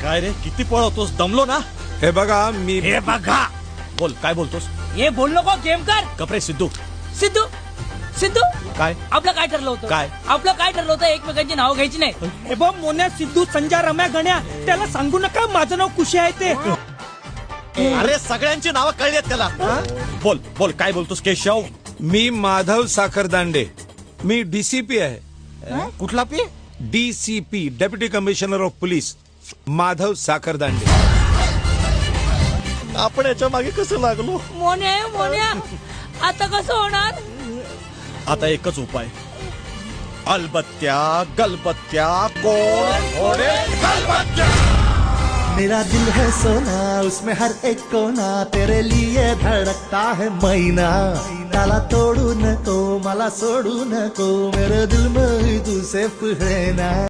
काय रे किती पळवतोस दमलो ना. हे बघा मी हे बघा बोल काय बोलतोस. हे बोल नको गेम कर. कपडे सिद्धू सिद्धू सिद्धू काय आपलं काय ठरलं होतं काय? आपलं काय ठरलं होतं एकमेकांची नाव घ्यायची नाही. हे बघ मोन्या सिद्धू संजा रम्या गण्या त्याला सांगू नका माझं नाव खुशी आहे ते. अरे सगळ्यांची नावं कळली आहेत त्याला. बोल बोल काय बोलतोस केशव. मी माधव साखरदांडे. मी डीसीपी आहे. कुठला P. DCP deputy commissioner of police Madhav Sakhardande. आपण याच्या मागे कसं लागलो. मोन्या मोन्या आता कसं होणार. आता एकच उपाय. अलबत्त्या गलबत्त्या कोण घोडे गलबत्त्या. मेरा दिल है सोना उसमें हर एक कोना तेरे लिए धड़कता है मैना ताला तोड़ू नको मला सोडू नको मेरे दिल में तू सिर्फ है ना.